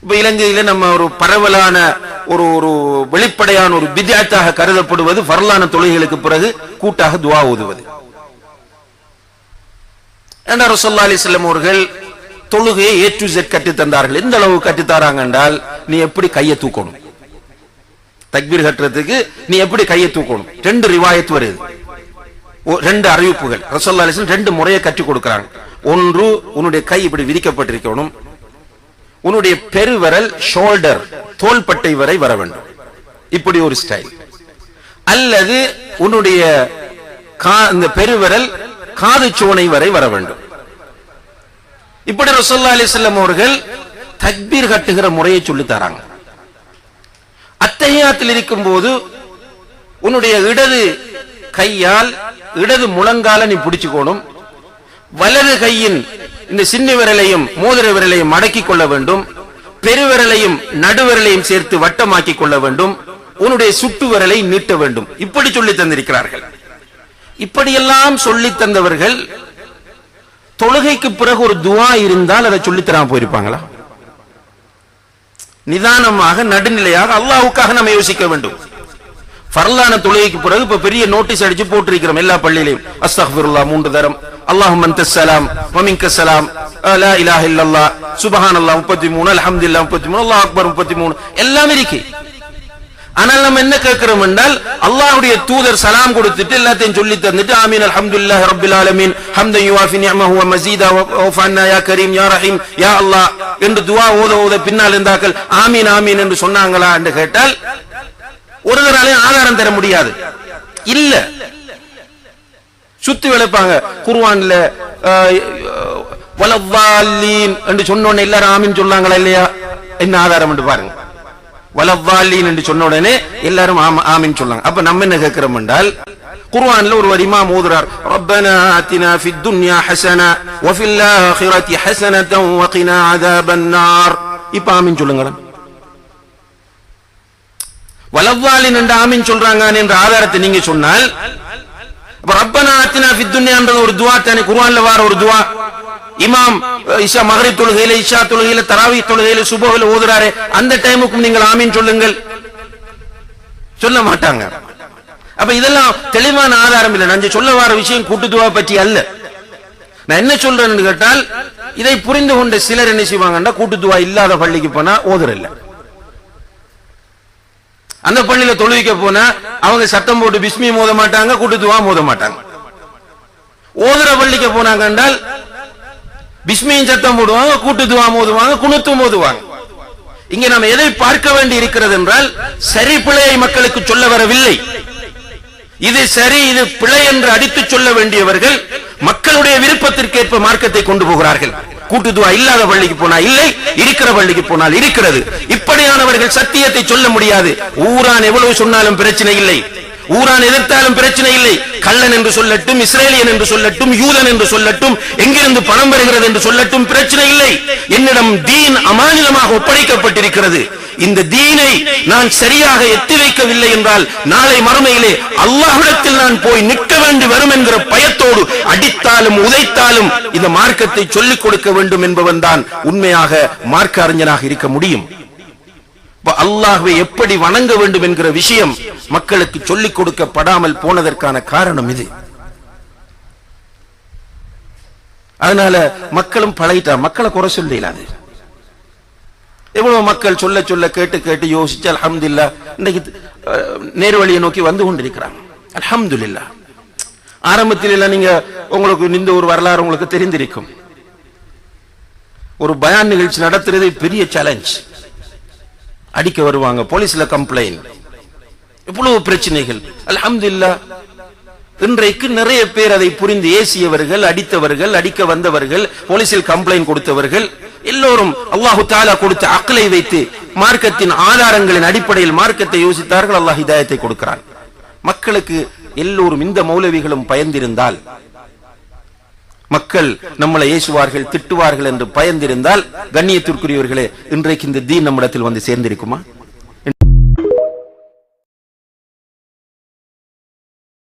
இப்ப இலங்கையில நம்ம ஒரு பரவலான ஒரு வெளிப்படையான ஒரு பித்அத்தாக கருதப்படுவது ஃபர்லான தொழுகைகளுக்கு பிறகு கூட்டாக துஆ ஓதுவது. ரசூலுல்லாஹி அலைஹி வஸல்லம் அவர்கள் தொழுகையை A to Z கட்டி தந்தார்கள். எந்த அளவு கட்டி தராங்க என்றால், நீ எப்படி கையை தூக்கணும், தக்பீர் கட்டுறதுக்கு நீ எப்படி கையை தூக்கணும். ரெண்டு ரிவாயத் வருது, ரெண்டு அறிவிப்புகள். ரசூலுல்லாஹி அலைஹி வஸல்லம் ரெண்டு முறையை கற்றுக் கொடுக்கிறாங்க. ஒன்று, உன்னுடைய கை இப்படி விரிக்கப்பட்டிருக்கணும், உன்னுடைய பெருவிரல் ஷோல்டர் தோள்பட்டை வரை வர வேண்டும், இப்படி ஒரு ஸ்டைல். அல்லது உன்னுடைய இந்த பெருவிரல் காது சோனை வரை வர வேண்டும். இப்படி ரசூலுல்லாஹி அலைஹி வஸல்லம் அவர்கள் தக்பீர் கட்டுகிற முறையை சொல்லி தராங்க. அத்தஹியாத்தில் இருக்கும் போது உன்னுடைய இடது கையால் இடது முழங்கால நீ பிடிச்சுக்கணும், வலது கையின் இந்த சின்ன விரலையும் மோதிர விரலையும் மடக்கிக் கொள்ள வேண்டும், பெருவிரலையும் நடுவிரலையும் சேர்த்து வட்டமாக்கிக் கொள்ள வேண்டும், உன்னுடைய சுட்டு விரலை நீட்ட வேண்டும். இப்படி சொல்லி தந்திருக்கிறார்கள். இப்படியெல்லாம் சொல்லி தந்தவர்கள் தொழுகைக்கு பிறகு ஒரு துஆ இருந்தால் அதை சொல்லித்தராம போயிருப்பாங்களா? நிதானமாக நடுநிலையாக அல்லாஹ்வுக்காக நம்ம யோசிக்க வேண்டும். ஃபர்லான தொழுகைக்கு பிறகு இப்ப பெரிய நோட்டீஸ் அடிச்சு போட்டிருக்கிறோம் எல்லா பள்ளியிலையும். அஸ்தக்ஃபிருல்லாஹ் 3 தரம், அல்லாஹும்ம அன்தஸ் ஸலாம் வ மின்கஸ் ஸலாம், லா இலாஹ இல்லல்லாஹ், சுப்ஹானல்லாஹ் 33, அல்ஹம்துலில்லாஹ் 33, அல்லாஹ் அக்பர் 33 எல்லாம் இருக்கு. ஆனால் நம்ம என்ன கேட்கிறோம் என்றால், அல்லாஹ்வுடைய தூதர் சலாம் கொடுத்துட்டு எல்லாத்தையும் சொல்லி தந்துட்டு ஆமீன் அல்ஹம்துலில்லாஹி ரப்பில் ஆலமீன் ஹம்தன் யுவாஃபி நிஅமஹு வ மஸீதா வஃபன்னா யா கரீம் யா ரஹீம் யா அல்லாஹ் என்று துஆ ஓத பின்னால் இருந்தார்கள் ஆமீன் ஆமீன் என்று சொன்னாங்களா என்று கேட்டால் ஒருவராலையும் ஆதாரம் தர முடியாது. இல்ல, சுத்தி விளைப்பாங்க. குர்ஆன்ல வலவாலீன் என்று சொன்னோனே எல்லாரும் ஆமீன் சொன்னாங்களா இல்லையா? என்ன ஆதாரம் என்று பாருங்க. வலவாலீன் என்று சொன்ன உடனே எல்லாரும் ஆமீன் சொன்னாங்க. அப்ப நம்ம என்ன கேட்கிறோம் என்றால், குர்ஆன்ல ஒரு இமாம் ஓதுறார், ரப்பனா ஆத்தினா ஃபித் துன்யா ஹஸனா வ ஃபில் ஆখিরাতি ஹஸனதன் வ கினா அஸாபன் நார். இப்ப ஆமீன் சொல்லுங்க. வலவாலின் என்று ஆமீன் சொல்றாங்க என்ற ஆதாரத்தை நீங்க சொன்னால், ரப்பனா ஆத்தினா ஃபித் துன்யான்றது ஒரு துஆ தானே, குர்ஆன்ல வர ஒரு துஆ. இமாம் இஷா மக்ரிப் தொழுகையில, இஷா தொழுகையில, தராவீஹ் தொழுகையில, சுபஹ்ல ஓதுறாரே, அந்த டைமுக்கும் நீங்கள் ஆமீன் சொல்லுங்கள். சொல்ல மாட்டாங்க. அப்ப இதெல்லாம் தெளிவான ஆதாரம் இல்லை. நான் சொல்ல வர விஷயம் கூட்டு துஆ பற்றி அல்ல. நான் என்ன சொல்றேன்னு கேட்டால், இதை புரிந்து கொண்ட சிலர் என்ன செய்வாங்கன்னா, கூட்டு துஆ இல்லாத பள்ளிக்கு போனா ஓதுறல்ல, அந்த பள்ளியில தொழுவிக்க போனா அவங்க சத்தம் போட்டு பிஸ்மி மோத மாட்டாங்க, கூட்டு துஆ மோத மாட்டாங்க. ஓதுற பள்ளிக்கு போனாங்க என்றால் பிஸ்மியின் சத்தம் போடுவாங்க, கூட்டு துஆ மோதுவாங்க, குனுத்து மோதுவாங்க. இங்கே நாம் எதை பார்க்க வேண்டி இருக்கிறது என்றால், சரி பிழையை மக்களுக்கு சொல்ல வரவில்லை. இது சரி இது பிழை என்று அடித்து சொல்ல வேண்டியவர்கள் மக்களுடைய விருப்பத்திற்கேற்ப மார்க்கத்தை கொண்டு போகிறார்கள். கூட்டு துஆ இல்லாத பள்ளிக்கு போனா இல்லை, இருக்கிற பள்ளிக்கு போனால் இருக்கிறது. இப்படியானவர்கள் சத்தியத்தை சொல்ல முடியாது. ஊரான் எவ்வளவு சொன்னாலும் பிரச்சனை இல்லை, ஊரான் எதிர்த்தாலும் பிரச்சனை இல்லை. கள்ளன் என்று சொல்லட்டும், இஸ்ரேலியன் என்று சொல்லட்டும், யூதன் என்று சொல்லட்டும், எங்கிருந்து பணம் வருகிறது என்று சொல்லட்டும், பிரச்சனை இல்லை. என்னிடம் தீன் அமானிதமாக ஒப்படைக்கப்பட்டிருக்கிறது. இந்த தீனை நான் சரியாக எத்தி வைக்கவில்லை என்றால் நாளை மறுமையிலே அல்லாஹ்விடத்தில் நான் போய் நிற்க வேண்டி வரும் என்கிற பயத்தோடு அடித்தாலும் உதைத்தாலும் இந்த மார்க்கத்தை சொல்லிக் கொடுக்க வேண்டும் என்பவன் தான் உண்மையாக மார்க்க அறிஞனாக இருக்க முடியும். அல்லாஹ்வை எப்படி வணங்க வேண்டும் என்கிற விஷயம் மக்களுக்கு சொல்லிக் கொடுக்கப்படாமல் போனதற்கான காரணம் இது. அதனால மக்களும் பழையிட்டா, மக்களை குறை சொல்ல இயலாது. எவ்வளவு மக்கள் சொல்ல சொல்ல கேட்டு கேட்டு யோசிச்சு அல்ஹம்துலில்லாஹ் இன்னைக்கு நேர்வழியை நோக்கி வந்து கொண்டிருக்கிறாங்க. அல்ஹம்துலில்லாஹ். ஆரம்பத்தில் எல்லாம் நீங்க உங்களுக்கு இந்த ஒரு வரலாறு உங்களுக்கு தெரிந்திருக்கும். ஒரு பயான் நிகழ்ச்சி நடத்துறது பெரிய சேலஞ்ச். அடிக்க வருவாங்க, போலீஸ்ல கம்ப்ளைண்ட், எவ்வளவு பிரச்சனைகள். அல்ஹம்துலில்லாஹ் இன்றைக்கு நிறைய பேர் அதை புரிந்து ஏசியவர்கள், அடித்தவர்கள், அடிக்க வந்தவர்கள், போலீசில் கம்ப்ளைண்ட் கொடுத்தவர்கள் எல்லோரும் அல்லாஹு தஆலா கொடுத்த அக்லை வைத்து மார்க்கத்தின் ஆதாரங்களின் அடிப்படையில் மார்க்கத்தை யோசித்தார்கள். அல்லாஹ் ஹிதாயத்தை கொடுக்கிறான். மக்களுக்கு எல்லோரும் இந்த மௌலவிகளும் பயந்திருந்தால், மக்கள் நம்மளை ஏசுவார்கள், திட்டுவார்கள் என்று பயந்திருந்தால், கண்ணியத்திற்குரியவர்களே, இன்றைக்கு இந்த தீன் நம்மிடத்தில் வந்து சேர்ந்திருக்குமா?